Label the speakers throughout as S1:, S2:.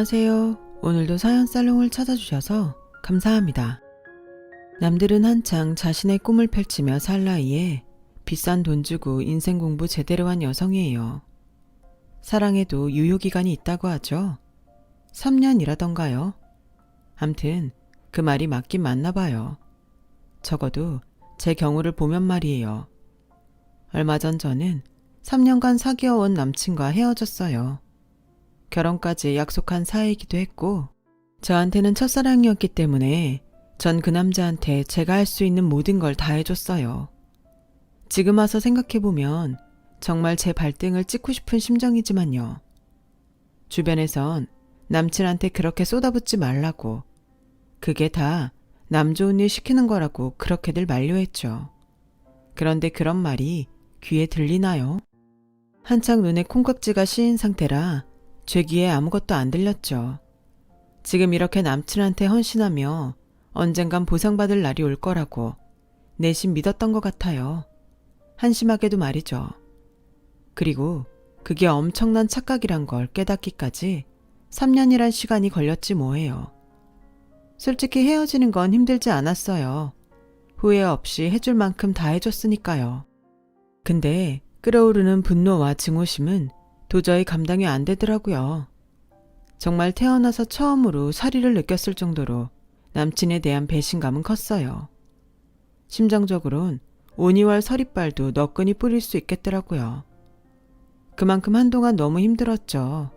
S1: 안녕하세요. 오늘도 사연살롱을 찾아주셔서 감사합니다. 남들은 한창 자신의 꿈을 펼치며 살 나이에 비싼 돈 주고 인생 공부 제대로 한 여성이에요. 사랑에도 유효기간이 있다고 하죠. 3년이라던가요. 암튼 그 말이 맞긴 맞나 봐요. 적어도 제 경우를 보면 말이에요. 얼마 전 저는 3년간 사귀어온 남친과 헤어졌어요. 결혼까지 약속한 사이이기도 했고 저한테는 첫사랑이었기 때문에 전 그 남자한테 제가 할 수 있는 모든 걸 다 해줬어요. 지금 와서 생각해보면 정말 제 발등을 찍고 싶은 심정이지만요. 주변에선 남친한테 그렇게 쏟아붓지 말라고, 그게 다 남 좋은 일 시키는 거라고 그렇게들 만류했죠. 그런데 그런 말이 귀에 들리나요? 한창 눈에 콩깍지가 씌인 상태라 제 귀에 아무것도 안 들렸죠. 지금 이렇게 남친한테 헌신하며 언젠간 보상받을 날이 올 거라고 내심 믿었던 것 같아요. 한심하게도 말이죠. 그리고 그게 엄청난 착각이란 걸 깨닫기까지 3년이란 시간이 걸렸지 뭐예요. 솔직히 헤어지는 건 힘들지 않았어요. 후회 없이 해줄 만큼 다 해줬으니까요. 근데 끓어오르는 분노와 증오심은 도저히 감당이 안 되더라고요. 정말 태어나서 처음으로 사리를 느꼈을 정도로 남친에 대한 배신감은 컸어요. 심정적으론 온이월 서리빨도 너끈히 뿌릴 수 있겠더라고요. 그만큼 한동안 너무 힘들었죠.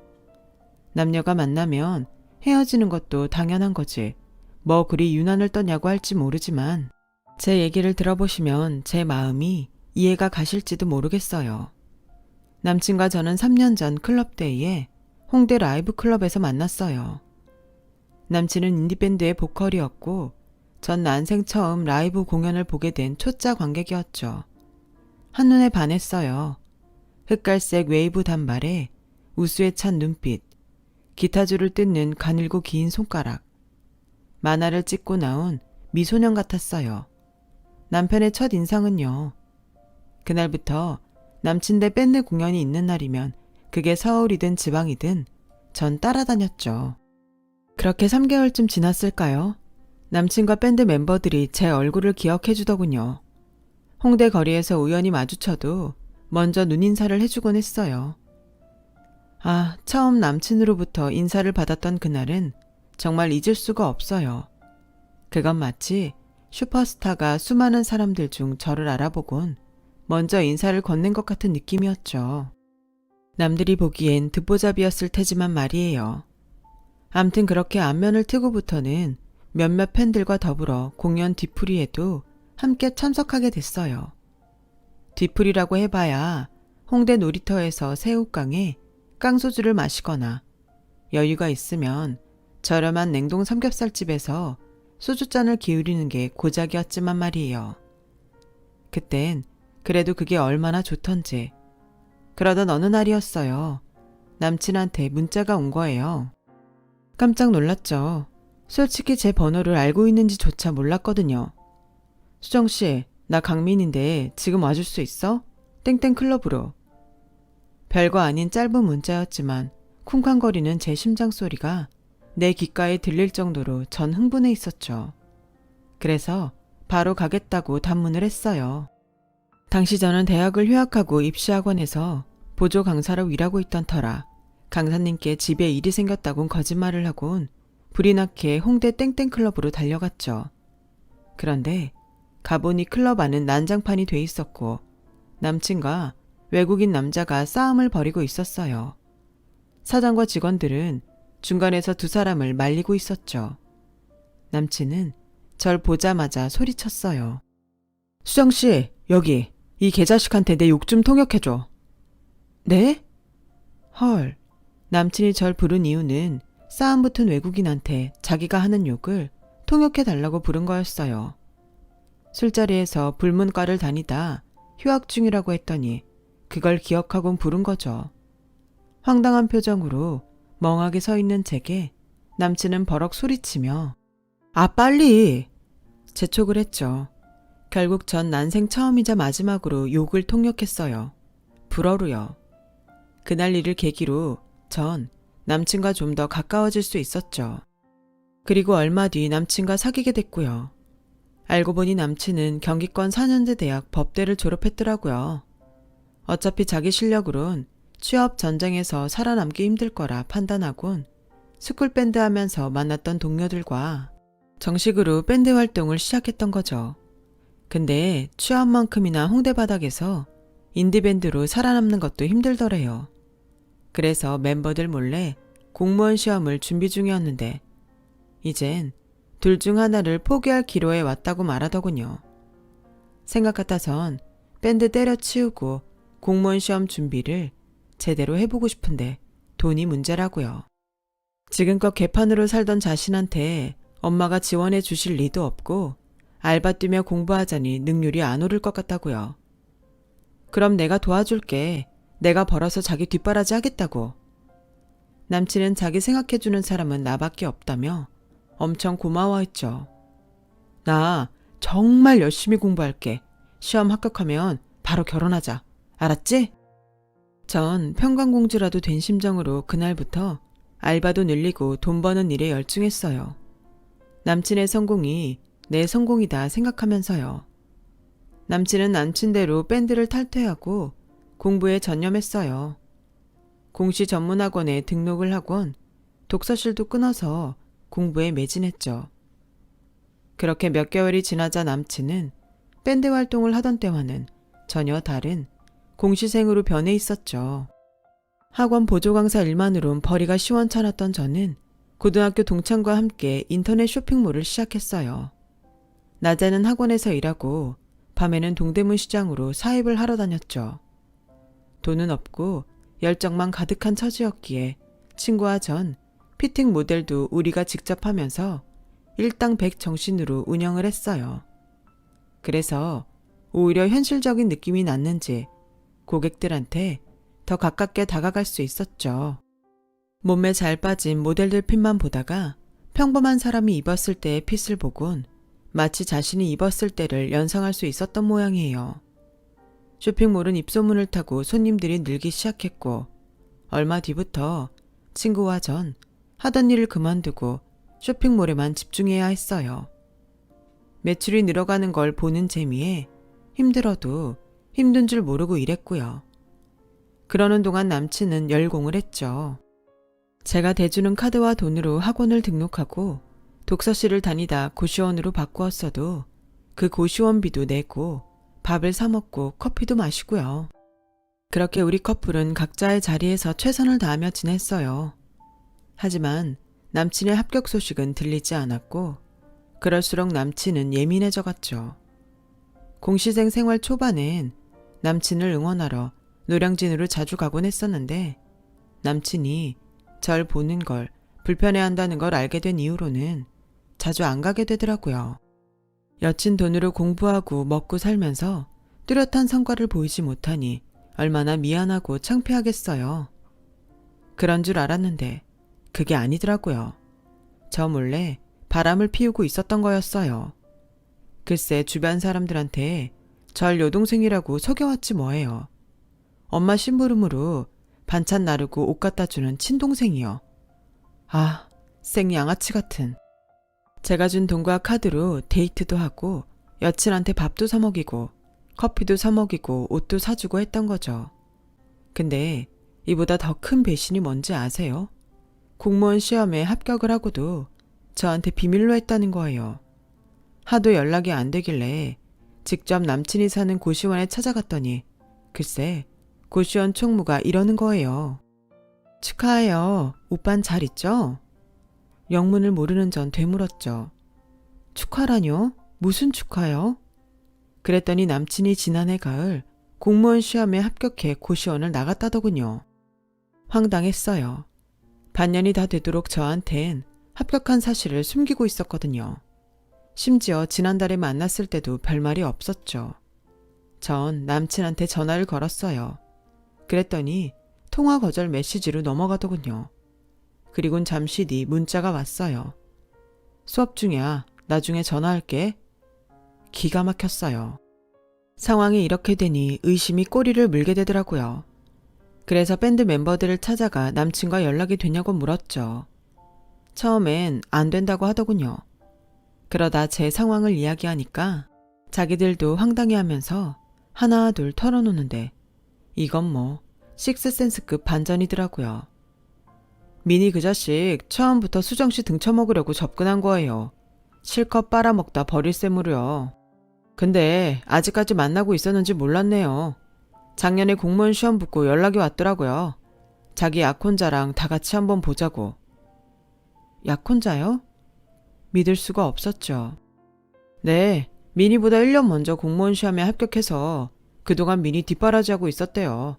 S1: 남녀가 만나면 헤어지는 것도 당연한 거지 뭐 그리 유난을 떠냐고 할지 모르지만 제 얘기를 들어보시면 제 마음이 이해가 가실지도 모르겠어요. 남친과 저는 3년 전 클럽데이에 홍대 라이브 클럽에서 만났어요. 남친은 인디밴드의 보컬이었고 전 난생 처음 라이브 공연을 보게 된 초짜 관객이었죠. 한눈에 반했어요. 흑갈색 웨이브 단발에 우수에 찬 눈빛, 기타줄을 뜯는 가늘고 긴 손가락, 만화를 찍고 나온 미소년 같았어요. 남편의 첫 인상은요. 그날부터 남친 대 밴드 공연이 있는 날이면 그게 서울이든 지방이든 전 따라다녔죠. 그렇게 3개월쯤 지났을까요? 남친과 밴드 멤버들이 제 얼굴을 기억해 주더군요. 홍대 거리에서 우연히 마주쳐도 먼저 눈인사를 해주곤 했어요. 아, 처음 남친으로부터 인사를 받았던 그날은 정말 잊을 수가 없어요. 그건 마치 슈퍼스타가 수많은 사람들 중 저를 알아보곤 먼저 인사를 건넨 것 같은 느낌이었죠. 남들이 보기엔 듣보잡이었을 테지만 말이에요. 암튼 그렇게 안면을 트고부터는 몇몇 팬들과 더불어 공연 뒤풀이에도 함께 참석하게 됐어요. 뒤풀이라고 해봐야 홍대 놀이터에서 새우깡에 깡소주를 마시거나 여유가 있으면 저렴한 냉동 삼겹살집에서 소주잔을 기울이는 게 고작이었지만 말이에요. 그땐 그래도 그게 얼마나 좋던지. 그러던 어느 날이었어요. 남친한테 문자가 온 거예요. 깜짝 놀랐죠. 솔직히 제 번호를 알고 있는지조차 몰랐거든요. 수정씨, 나 강민인데 지금 와줄 수 있어? 땡땡 클럽으로. 별거 아닌 짧은 문자였지만 쿵쾅거리는 제 심장 소리가 내 귓가에 들릴 정도로 전 흥분해 있었죠. 그래서 바로 가겠다고 단문을 했어요. 당시 저는 대학을 휴학하고 입시학원에서 보조 강사로 일하고 있던 터라 강사님께 집에 일이 생겼다곤 거짓말을 하곤 불이 나게 홍대 땡땡클럽으로 달려갔죠. 그런데 가보니 클럽 안은 난장판이 돼 있었고 남친과 외국인 남자가 싸움을 벌이고 있었어요. 사장과 직원들은 중간에서 두 사람을 말리고 있었죠. 남친은 절 보자마자 소리쳤어요. 수정씨, 여기 이 개자식한테 내 욕 좀 통역해줘. 네? 헐, 남친이 절 부른 이유는 싸움 붙은 외국인한테 자기가 하는 욕을 통역해달라고 부른 거였어요. 술자리에서 불문과를 다니다 휴학 중이라고 했더니 그걸 기억하곤 부른 거죠. 황당한 표정으로 멍하게 서 있는 제게 남친은 버럭 소리치며 아 빨리! 재촉을 했죠. 결국 전 난생 처음이자 마지막으로 욕을 통역했어요. 불어로요. 그날 일을 계기로 전 남친과 좀 더 가까워질 수 있었죠. 그리고 얼마 뒤 남친과 사귀게 됐고요. 알고 보니 남친은 경기권 4년제 대학 법대를 졸업했더라고요. 어차피 자기 실력으론 취업 전쟁에서 살아남기 힘들 거라 판단하곤 스쿨밴드 하면서 만났던 동료들과 정식으로 밴드 활동을 시작했던 거죠. 근데 취업만큼이나 홍대 바닥에서 인디밴드로 살아남는 것도 힘들더래요. 그래서 멤버들 몰래 공무원 시험을 준비 중이었는데 이젠 둘 중 하나를 포기할 기로에 왔다고 말하더군요. 생각 같아선 밴드 때려치우고 공무원 시험 준비를 제대로 해보고 싶은데 돈이 문제라고요. 지금껏 개판으로 살던 자신한테 엄마가 지원해 주실 리도 없고 알바 뛰며 공부하자니 능률이 안 오를 것 같다고요. 그럼 내가 도와줄게. 내가 벌어서 자기 뒷바라지 하겠다고. 남친은 자기 생각해주는 사람은 나밖에 없다며 엄청 고마워했죠. 나 정말 열심히 공부할게. 시험 합격하면 바로 결혼하자. 알았지? 전 평강공주라도 된 심정으로 그날부터 알바도 늘리고 돈 버는 일에 열중했어요. 남친의 성공이 내 성공이다 생각하면서요. 남친은 남친대로 밴드를 탈퇴하고 공부에 전념했어요. 공시 전문학원에 등록을 하곤 독서실도 끊어서 공부에 매진했죠. 그렇게 몇 개월이 지나자 남친은 밴드 활동을 하던 때와는 전혀 다른 공시생으로 변해 있었죠. 학원 보조 강사 일만으론 벌이가 시원찮았던 저는 고등학교 동창과 함께 인터넷 쇼핑몰을 시작했어요. 낮에는 학원에서 일하고 밤에는 동대문 시장으로 사입을 하러 다녔죠. 돈은 없고 열정만 가득한 처지였기에 친구와 전 피팅 모델도 우리가 직접 하면서 일당백 정신으로 운영을 했어요. 그래서 오히려 현실적인 느낌이 났는지 고객들한테 더 가깝게 다가갈 수 있었죠. 몸매 잘 빠진 모델들 핏만 보다가 평범한 사람이 입었을 때의 핏을 보곤 마치 자신이 입었을 때를 연상할 수 있었던 모양이에요. 쇼핑몰은 입소문을 타고 손님들이 늘기 시작했고 얼마 뒤부터 친구와 전 하던 일을 그만두고 쇼핑몰에만 집중해야 했어요. 매출이 늘어가는 걸 보는 재미에 힘들어도 힘든 줄 모르고 일했고요. 그러는 동안 남친은 열공을 했죠. 제가 대주는 카드와 돈으로 학원을 등록하고 독서실을 다니다 고시원으로 바꾸었어도 그 고시원비도 내고 밥을 사 먹고 커피도 마시고요. 그렇게 우리 커플은 각자의 자리에서 최선을 다하며 지냈어요. 하지만 남친의 합격 소식은 들리지 않았고 그럴수록 남친은 예민해져 갔죠. 공시생 생활 초반엔 남친을 응원하러 노량진으로 자주 가곤 했었는데 남친이 절 보는 걸 불편해한다는 걸 알게 된 이후로는 자주 안 가게 되더라고요. 여친 돈으로 공부하고 먹고 살면서 뚜렷한 성과를 보이지 못하니 얼마나 미안하고 창피하겠어요. 그런 줄 알았는데 그게 아니더라고요. 저 몰래 바람을 피우고 있었던 거였어요. 글쎄 주변 사람들한테 절 여동생이라고 속여왔지 뭐예요. 엄마 심부름으로 반찬 나르고 옷 갖다 주는 친동생이요. 아, 생 양아치 같은. 제가 준 돈과 카드로 데이트도 하고 여친한테 밥도 사 먹이고 커피도 사 먹이고 옷도 사주고 했던 거죠. 근데 이보다 더 큰 배신이 뭔지 아세요? 공무원 시험에 합격을 하고도 저한테 비밀로 했다는 거예요. 하도 연락이 안 되길래 직접 남친이 사는 고시원에 찾아갔더니 글쎄 고시원 총무가 이러는 거예요. 축하해요. 오빤 잘 있죠? 영문을 모르는 전 되물었죠. 축하라뇨? 무슨 축하요? 그랬더니 남친이 지난해 가을 공무원 시험에 합격해 고시원을 나갔다더군요. 황당했어요. 반년이 다 되도록 저한텐 합격한 사실을 숨기고 있었거든요. 심지어 지난달에 만났을 때도 별말이 없었죠. 전 남친한테 전화를 걸었어요. 그랬더니 통화 거절 메시지로 넘어가더군요. 그리곤 잠시 뒤 문자가 왔어요. 수업 중이야. 나중에 전화할게. 기가 막혔어요. 상황이 이렇게 되니 의심이 꼬리를 물게 되더라고요. 그래서 밴드 멤버들을 찾아가 남친과 연락이 되냐고 물었죠. 처음엔 안 된다고 하더군요. 그러다 제 상황을 이야기하니까 자기들도 황당해하면서 하나 둘 털어놓는데 이건 뭐 식스센스급 반전이더라고요. 미니 그 자식 처음부터 수정씨 등쳐먹으려고 접근한 거예요. 실컷 빨아먹다 버릴 셈으로요. 근데 아직까지 만나고 있었는지 몰랐네요. 작년에 공무원 시험 붙고 연락이 왔더라고요. 자기 약혼자랑 다 같이 한번 보자고. 약혼자요? 믿을 수가 없었죠. 네, 미니보다 1년 먼저 공무원 시험에 합격해서 그동안 미니 뒷바라지하고 있었대요.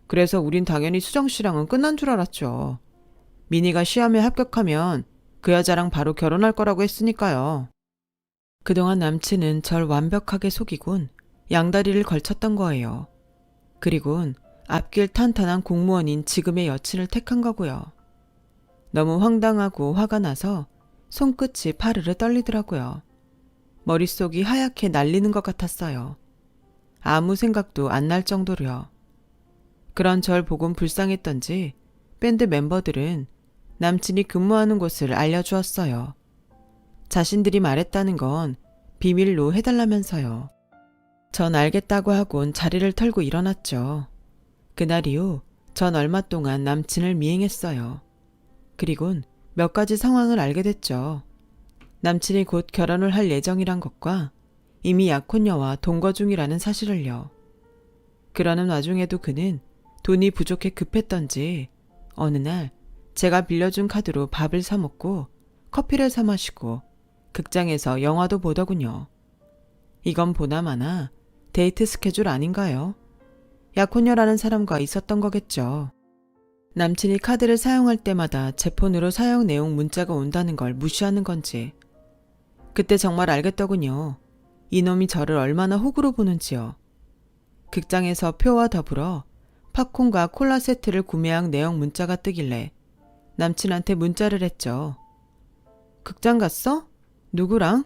S1: 그래서 우린 당연히 수정씨랑은 끝난 줄 알았죠. 미니가 시험에 합격하면 그 여자랑 바로 결혼할 거라고 했으니까요. 그동안 남친은 절 완벽하게 속이곤 양다리를 걸쳤던 거예요. 그리곤 앞길 탄탄한 공무원인 지금의 여친을 택한 거고요. 너무 황당하고 화가 나서 손끝이 파르르 떨리더라고요. 머릿속이 하얗게 날리는 것 같았어요. 아무 생각도 안 날 정도로요. 그런 절 보곤 불쌍했던지 밴드 멤버들은 남친이 근무하는 곳을 알려주었어요. 자신들이 말했다는 건 비밀로 해달라면서요. 전 알겠다고 하곤 자리를 털고 일어났죠. 그날 이후 전 얼마 동안 남친을 미행했어요. 그리곤 몇 가지 상황을 알게 됐죠. 남친이 곧 결혼을 할 예정이란 것과 이미 약혼녀와 동거 중이라는 사실을요. 그러는 와중에도 그는 돈이 부족해 급했던지 어느 날 제가 빌려준 카드로 밥을 사 먹고 커피를 사 마시고 극장에서 영화도 보더군요. 이건 보나마나 데이트 스케줄 아닌가요? 약혼녀라는 사람과 있었던 거겠죠. 남친이 카드를 사용할 때마다 제 폰으로 사용 내용 문자가 온다는 걸 무시하는 건지. 그때 정말 알겠더군요. 이놈이 저를 얼마나 호구로 보는지요. 극장에서 표와 더불어 팝콘과 콜라 세트를 구매한 내용 문자가 뜨길래 남친한테 문자를 했죠. 극장 갔어? 누구랑?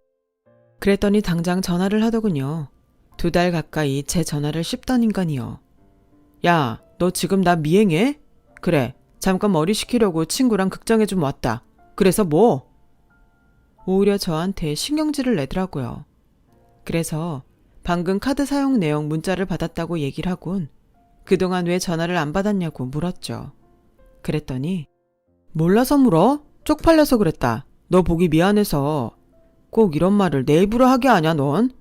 S1: 그랬더니 당장 전화를 하더군요. 2달 가까이 제 전화를 씹던 인간이요. 야, 너 지금 나 미행해? 그래, 잠깐 머리 식히려고 친구랑 극장에 좀 왔다. 그래서 뭐? 오히려 저한테 신경질을 내더라고요. 그래서 방금 카드 사용 내용 문자를 받았다고 얘기를 하곤 그동안 왜 전화를 안 받았냐고 물었죠. 그랬더니 몰라서 물어? 쪽팔려서 그랬다. 너 보기 미안해서. 꼭 이런 말을 내 입으로 하게 하냐 넌?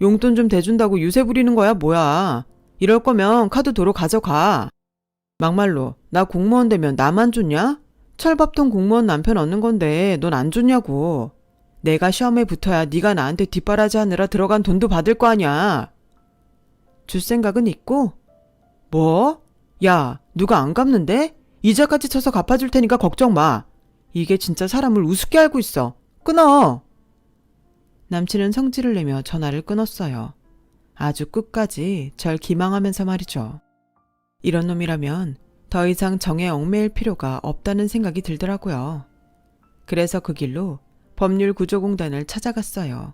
S1: 용돈 좀 대준다고 유세 부리는 거야 뭐야. 이럴 거면 카드 도로 가져가. 막말로 나 공무원 되면 나만 줬냐? 철밥통 공무원 남편 얻는 건데 넌 안 줬냐고. 내가 시험에 붙어야 네가 나한테 뒷바라지 하느라 들어간 돈도 받을 거 아냐. 줄 생각은 있고? 뭐? 야, 누가 안 갚는데? 이자까지 쳐서 갚아줄 테니까 걱정 마. 이게 진짜 사람을 우습게 알고 있어. 끊어. 남친은 성질을 내며 전화를 끊었어요. 아주 끝까지 절 기망하면서 말이죠. 이런 놈이라면 더 이상 정에 얽매일 필요가 없다는 생각이 들더라고요. 그래서 그 길로 법률구조공단을 찾아갔어요.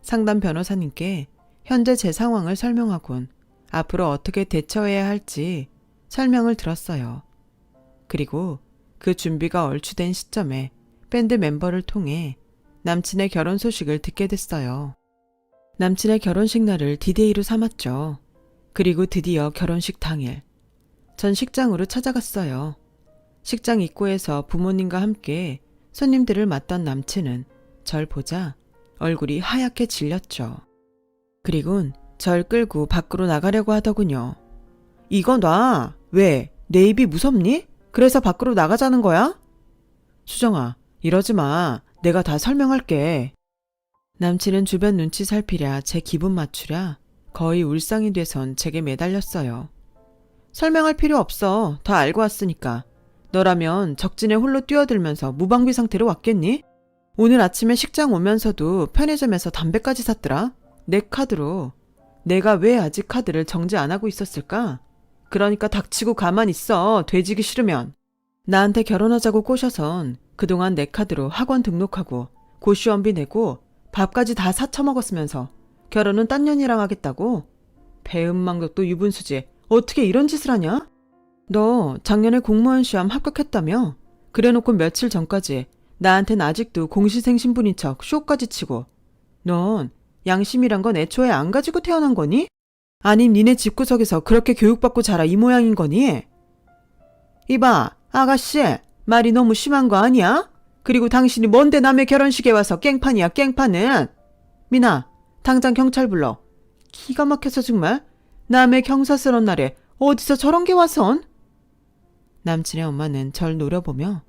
S1: 상담 변호사님께 현재 제 상황을 설명하곤 앞으로 어떻게 대처해야 할지 설명을 들었어요. 그리고 그 준비가 얼추된 시점에 밴드 멤버를 통해 남친의 결혼 소식을 듣게 됐어요. 남친의 결혼식 날을 디데이로 삼았죠. 그리고 드디어 결혼식 당일. 전 식장으로 찾아갔어요. 식장 입구에서 부모님과 함께 손님들을 맞던 남친은 절 보자 얼굴이 하얗게 질렸죠. 그리곤 절 끌고 밖으로 나가려고 하더군요. 이거 놔. 왜? 내 입이 무섭니? 그래서 밖으로 나가자는 거야? 수정아, 이러지 마. 내가 다 설명할게. 남친은 주변 눈치 살피랴 제 기분 맞추랴 거의 울상이 돼선 제게 매달렸어요. 설명할 필요 없어. 다 알고 왔으니까. 너라면 적진에 홀로 뛰어들면서 무방비 상태로 왔겠니? 오늘 아침에 식장 오면서도 편의점에서 담배까지 샀더라. 내 카드로. 내가 왜 아직 카드를 정지 안 하고 있었을까? 그러니까 닥치고 가만 있어. 돼지기 싫으면. 나한테 결혼하자고 꼬셔선 그동안 내 카드로 학원 등록하고 고시원비 내고 밥까지 다 사쳐먹었으면서 결혼은 딴 년이랑 하겠다고? 배은망덕도 유분수지. 어떻게 이런 짓을 하냐? 너 작년에 공무원 시험 합격했다며? 그래놓고 며칠 전까지 나한텐 아직도 공시생 신분인 척 쇼까지 치고. 넌 양심이란 건 애초에 안 가지고 태어난 거니? 아님 니네 집구석에서 그렇게 교육받고 자라 이 모양인 거니? 이봐, 아가씨, 말이 너무 심한 거 아니야? 그리고 당신이 뭔데 남의 결혼식에 와서 깽판이야, 깽판은? 미나, 당장 경찰 불러. 기가 막혀서 정말. 남의 경사스러운 날에 어디서 저런 게 와선? 남친의 엄마는 절 노려보며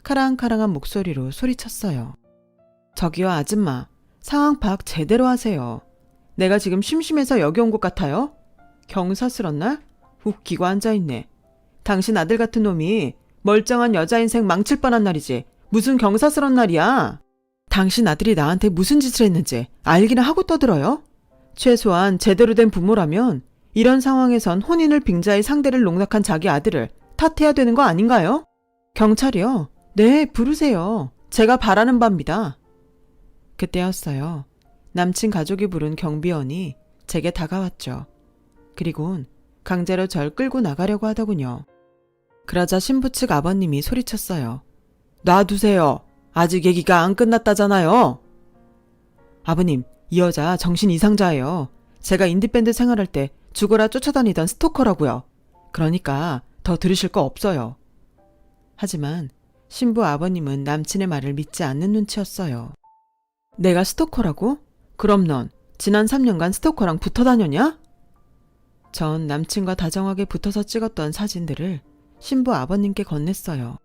S1: 카랑카랑한 목소리로 소리쳤어요. 저기요 아줌마, 상황 파악 제대로 하세요. 내가 지금 심심해서 여기 온 것 같아요? 경사스런 날? 웃기고 앉아있네. 당신 아들 같은 놈이 멀쩡한 여자 인생 망칠 뻔한 날이지 무슨 경사스런 날이야. 당신 아들이 나한테 무슨 짓을 했는지 알기는 하고 떠들어요? 최소한 제대로 된 부모라면 이런 상황에선 혼인을 빙자해 상대를 농락한 자기 아들을 탓해야 되는 거 아닌가요? 경찰이요? 네, 부르세요. 제가 바라는 바입니다. 그때였어요. 남친 가족이 부른 경비원이 제게 다가왔죠. 그리곤 강제로 절 끌고 나가려고 하더군요. 그러자 신부 측 아버님이 소리쳤어요. 놔두세요. 아직 얘기가 안 끝났다잖아요. 아버님, 이 여자 정신 이상자예요. 제가 인디밴드 생활할 때 죽어라 쫓아다니던 스토커라고요. 그러니까 더 들으실 거 없어요. 하지만 신부 아버님은 남친의 말을 믿지 않는 눈치였어요. 내가 스토커라고? 그럼 넌 지난 3년간 스토커랑 붙어 다녔냐? 전 남친과 다정하게 붙어서 찍었던 사진들을 신부 아버님께 건넸어요.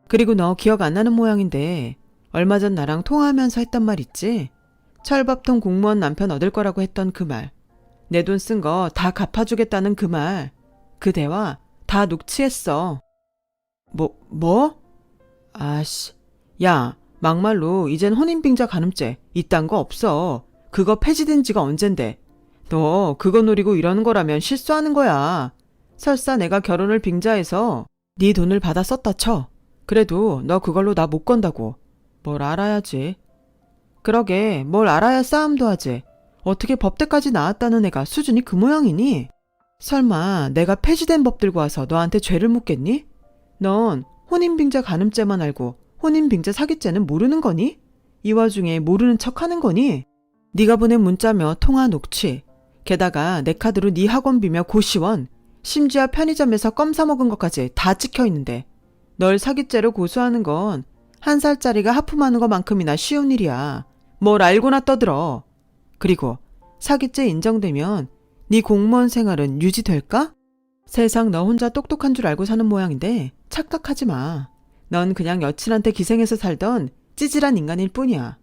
S1: 그리고 너 기억 안 나는 모양인데 얼마 전 나랑 통화하면서 했던 말 있지? 철밥통 공무원 남편 얻을 거라고 했던 그 말. 내 돈 쓴 거 다 갚아주겠다는 그 말. 그 대화 다 녹취했어. 뭐? 아씨. 야, 막말로 이젠 혼인빙자 간음죄 이딴 거 없어. 그거 폐지된 지가 언젠데. 너 그거 노리고 이러는 거라면 실수하는 거야. 설사 내가 결혼을 빙자해서 네 돈을 받아 썼다 쳐. 그래도 너 그걸로 나 못 건다고. 뭘 알아야지. 그러게 뭘 알아야 싸움도 하지. 어떻게 법대까지 나왔다는 애가 수준이 그 모양이니? 설마 내가 폐지된 법 들고 와서 너한테 죄를 묻겠니? 넌 혼인빙자 간음죄만 알고 혼인빙자 사기죄는 모르는 거니? 이 와중에 모르는 척하는 거니? 네가 보낸 문자며 통화 녹취, 게다가 내 카드로 네 학원비며 고시원, 심지어 편의점에서 껌 사 먹은 것까지 다 찍혀있는데 널 사기죄로 고소하는 건 1살짜리가 하품하는 것만큼이나 쉬운 일이야. 뭘 알고나 떠들어. 그리고 사기죄 인정되면 네 공무원 생활은 유지될까? 세상 너 혼자 똑똑한 줄 알고 사는 모양인데 착각하지 마. 넌 그냥 여친한테 기생해서 살던 찌질한 인간일 뿐이야.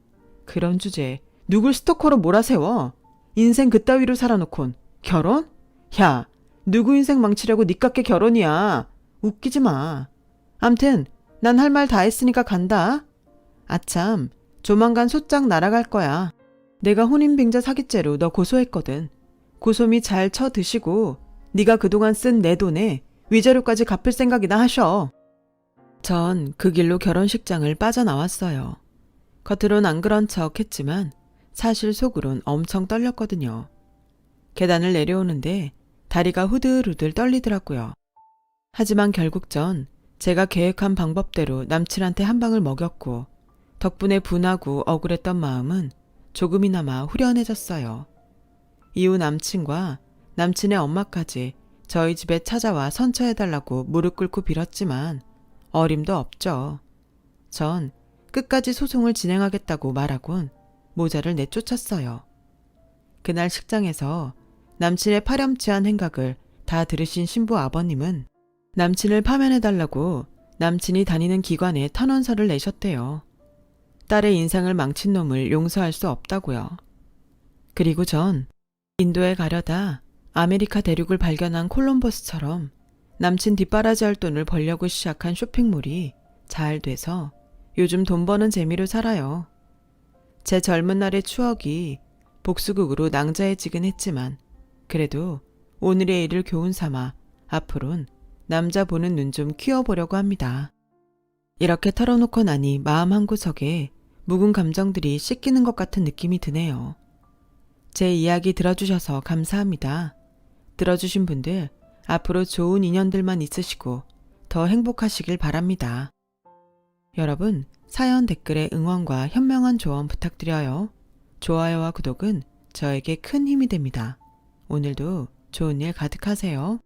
S1: 그런 주제에 누굴 스토커로 몰아세워. 인생 그따위로 살아놓곤 결혼? 야, 누구 인생 망치려고 니깎게 결혼이야. 웃기지 마. 암튼 난 할 말 다 했으니까 간다. 아참, 조만간 소장 날아갈 거야. 내가 혼인빙자 사기죄로 너 고소했거든. 고소미 잘 쳐 드시고 네가 그동안 쓴 내 돈에 위자료까지 갚을 생각이나 하셔. 전 그 길로 결혼식장을 빠져나왔어요. 겉으론 안 그런 척 했지만 사실 속으론 엄청 떨렸거든요. 계단을 내려오는데 다리가 후들후들 떨리더라고요. 하지만 결국 전 제가 계획한 방법대로 남친한테 한 방을 먹였고 덕분에 분하고 억울했던 마음은 조금이나마 후련해졌어요. 이후 남친과 남친의 엄마까지 저희 집에 찾아와 선처해달라고 무릎 꿇고 빌었지만 어림도 없죠. 전 끝까지 소송을 진행하겠다고 말하곤 모자를 내쫓았어요. 그날 식장에서 남친의 파렴치한 행각을 다 들으신 신부 아버님은 남친을 파면해달라고 남친이 다니는 기관에 탄원서를 내셨대요. 딸의 인생을 망친 놈을 용서할 수 없다고요. 그리고 전 인도에 가려다 아메리카 대륙을 발견한 콜럼버스처럼 남친 뒷바라지할 돈을 벌려고 시작한 쇼핑몰이 잘 돼서 요즘 돈 버는 재미로 살아요. 제 젊은 날의 추억이 복수극으로 낭자해지긴 했지만 그래도 오늘의 일을 교훈 삼아 앞으론 남자 보는 눈 좀 키워보려고 합니다. 이렇게 털어놓고 나니 마음 한구석에 묵은 감정들이 씻기는 것 같은 느낌이 드네요. 제 이야기 들어주셔서 감사합니다. 들어주신 분들 앞으로 좋은 인연들만 있으시고 더 행복하시길 바랍니다. 여러분, 사연 댓글에 응원과 현명한 조언 부탁드려요. 좋아요와 구독은 저에게 큰 힘이 됩니다. 오늘도 좋은 일 가득하세요.